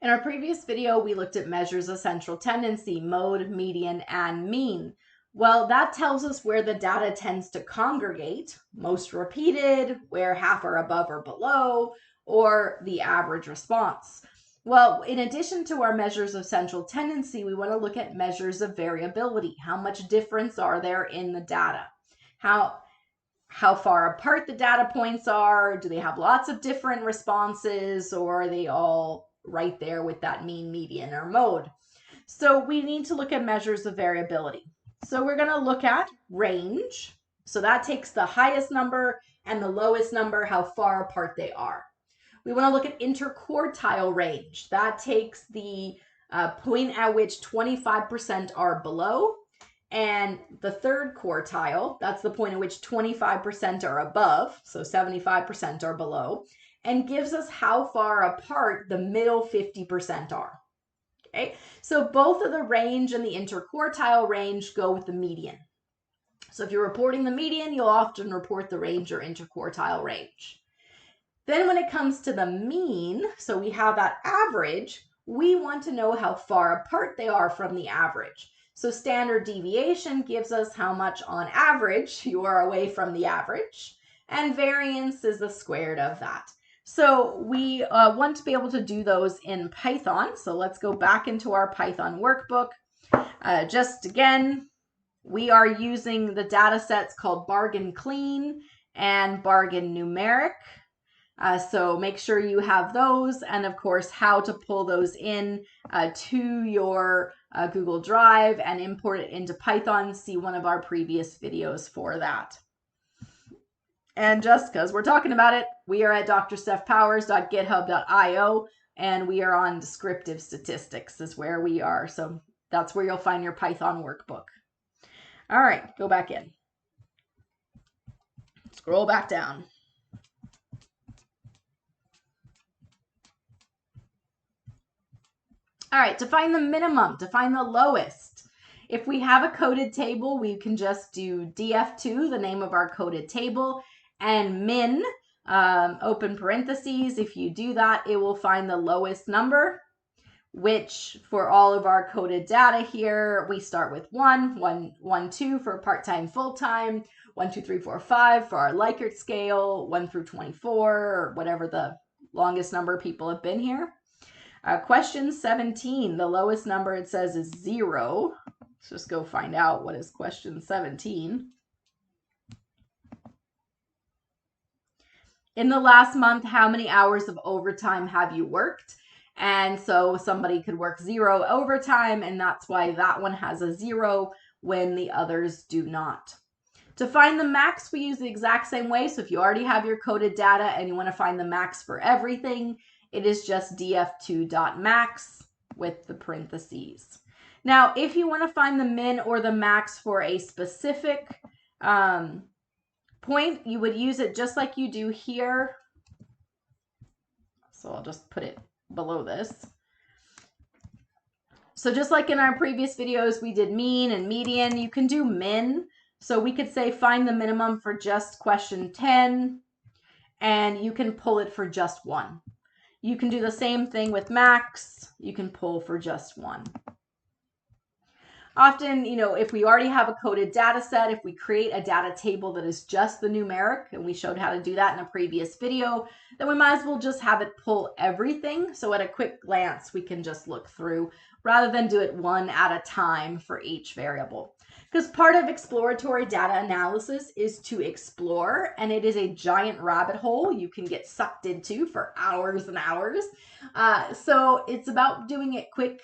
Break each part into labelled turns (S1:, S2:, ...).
S1: In our previous video, we looked at measures of central tendency, mode, median, and mean. Well, that tells us where the data tends to congregate, most repeated, where half are above or below, or the average response. Well, in addition to our measures of central tendency, we want to look at measures of variability. How much difference are there in the data? How far apart the data points are? Do they have lots of different responses, or are they all right there with that mean, median, or mode? So we need to look at measures of variability. So we're going to look at range. So that takes the highest number and the lowest number, how far apart they are. We want to look at interquartile range. That takes the point at which 25% are below, and the third quartile, that's the point at which 25% are above, so 75% are below, and gives us how far apart the middle 50% are. Okay, so both of the range and the interquartile range go with the median. So if you're reporting the median, you'll often report the range or interquartile range. Then when it comes to the mean, so we have that average, we want to know how far apart they are from the average. So standard deviation gives us how much on average you are away from the average, and variance is the squared of that. So we want to be able to do those in Python. So let's go back into our Python workbook. Just again, we are using the data sets called bargain clean and bargain numeric. So make sure you have those, and of course how to pull those in to your Google Drive and import it into Python. See one of our previous videos for that. And just because we're talking about it, we are at drstephpowers.github.io, and we are on descriptive statistics is where we are. So that's where you'll find your Python workbook. All right, go back in. Scroll back down. All right, to find the minimum, to find the lowest. If we have a coded table, we can just do df2, the name of our coded table, and min, open parentheses. If you do that, it will find the lowest number, which for all of our coded data here, we start with 1, 1, 1, 2 for part-time, full-time, 1, 2, 3, 4, 5 for our Likert scale, 1 through 24, or whatever the longest number of people have been here. Question 17, the lowest number it says is 0. Let's just go find out what is question 17. In the last month, how many hours of overtime have you worked? And so somebody could work 0 overtime, and that's why that one has a 0 when the others do not. To find the max, we use the exact same way. So if you already have your coded data and you want to find the max for everything, it is just df2.max with the parentheses. Now, if you want to find the min or the max for a specific point, you would use it just like you do here. So I'll just put it below this. So just like in our previous videos, we did mean and median, you can do min. So we could say find the minimum for just question 10, and you can pull it for just 1. You can do the same thing with max. You can pull for just 1. Often, if we already have a coded data set, if we create a data table that is just the numeric, and we showed how to do that in a previous video, then we might as well just have it pull everything. So at a quick glance, we can just look through rather than do it one at a time for each variable. Because part of exploratory data analysis is to explore, and it is a giant rabbit hole you can get sucked into for hours and hours. So it's about doing it quick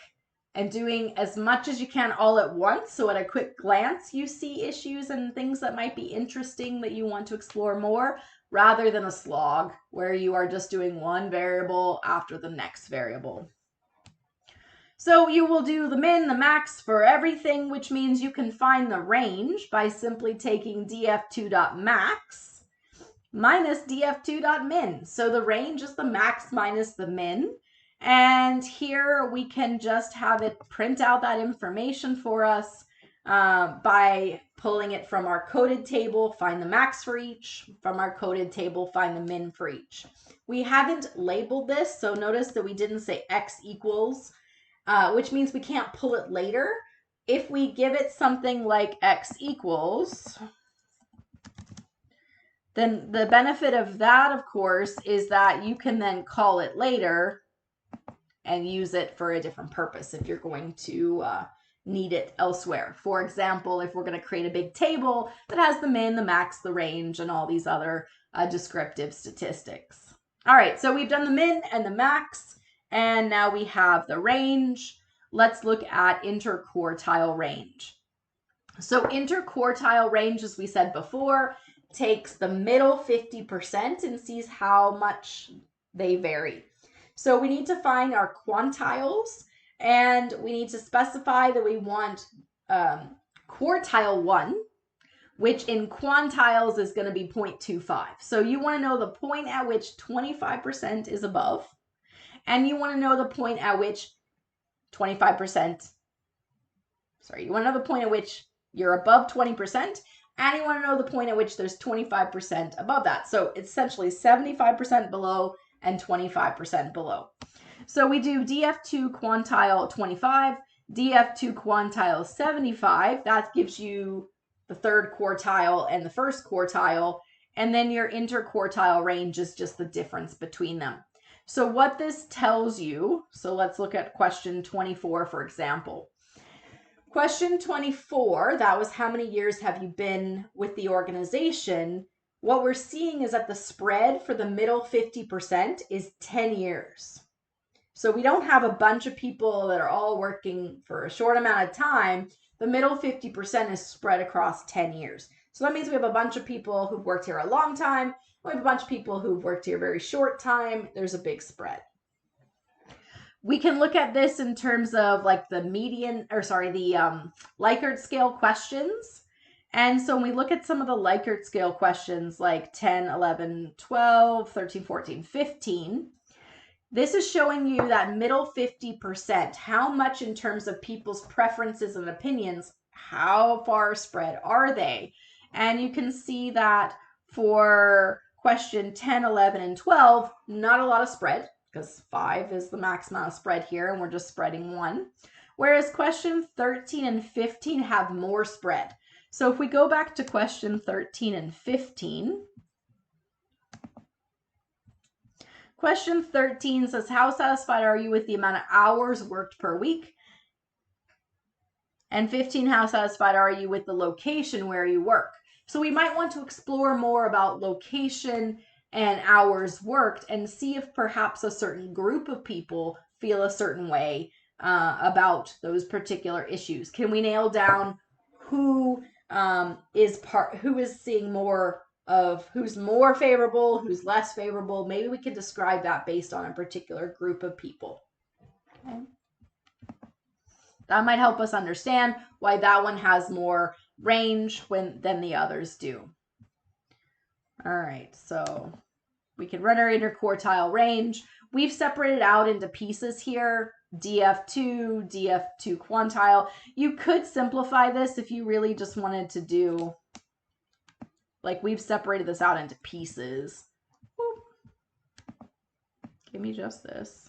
S1: and doing as much as you can all at once. So at a quick glance, you see issues and things that might be interesting that you want to explore more, rather than a slog where you are just doing one variable after the next variable. So you will do the min, the max for everything, which means you can find the range by simply taking df2.max minus df2.min. So the range is the max minus the min. And here we can just have it print out that information for us. by pulling it from our coded table, find the max for each. From our coded table, find the min for each. We haven't labeled this, so notice that we didn't say x equals, which means we can't pull it later. If we give it something like x equals, then the benefit of that, of course, is that you can then call it later and use it for a different purpose if you're going to need it elsewhere. For example, if we're going to create a big table that has the min, the max, the range, and all these other descriptive statistics. All right, so we've done the min and the max, and now we have the range. Let's look at interquartile range. So interquartile range, as we said before, takes the middle 50% and sees how much they vary. So we need to find our quantiles, and we need to specify that we want quartile 1, which in quantiles is going to be 0.25. So you want to know the point at which 25% is above, and you want to know the point at which you want to know the point at which you're above 20%, and you want to know the point at which there's 25% above that. So it's essentially 75% below and 25% below. So we do DF2 quantile 25, DF2 quantile 75. That gives you the third quartile and the first quartile. And then your interquartile range is just the difference between them. So what this tells you, so let's look at question 24, for example. Question 24, that was how many years have you been with the organization? What we're seeing is that the spread for the middle 50% is 10 years. So we don't have a bunch of people that are all working for a short amount of time. The middle 50% is spread across 10 years. So that means we have a bunch of people who've worked here a long time. We have a bunch of people who've worked here a very short time. There's a big spread. We can look at this in terms of like the median, or sorry, the Likert scale questions. And so when we look at some of the Likert scale questions like 10, 11, 12, 13, 14, 15, this is showing you that middle 50%, how much in terms of people's preferences and opinions, how far spread are they? And you can see that for question 10, 11, and 12, not a lot of spread, because 5 is the max amount of spread here, and we're just spreading 1. Whereas question 13 and 15 have more spread. So if we go back to question 13 and 15, question 13 says, how satisfied are you with the amount of hours worked per week? And 15, how satisfied are you with the location where you work? So we might want to explore more about location and hours worked and see if perhaps a certain group of people feel a certain way about those particular issues. Can we nail down who is seeing more of, who's more favorable, who's less favorable? Maybe we can describe that based on a particular group of people. Okay. That might help us understand why that one has more range than the others do. All right, so we can run our interquartile range. We've separated out into pieces here, DF2, DF2 quantile. You could simplify this if you really just wanted to do, like we've separated this out into pieces. Whoop. Give me just this.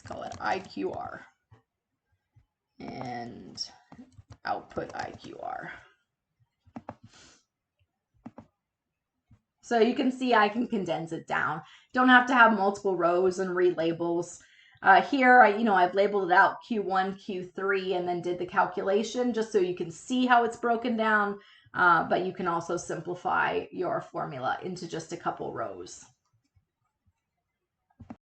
S1: Call it IQR and output IQR. So you can see I can condense it down. Don't have to have multiple rows and relabels. Here, I've labeled it out Q1, Q3, and then did the calculation just so you can see how it's broken down. But you can also simplify your formula into just a couple rows.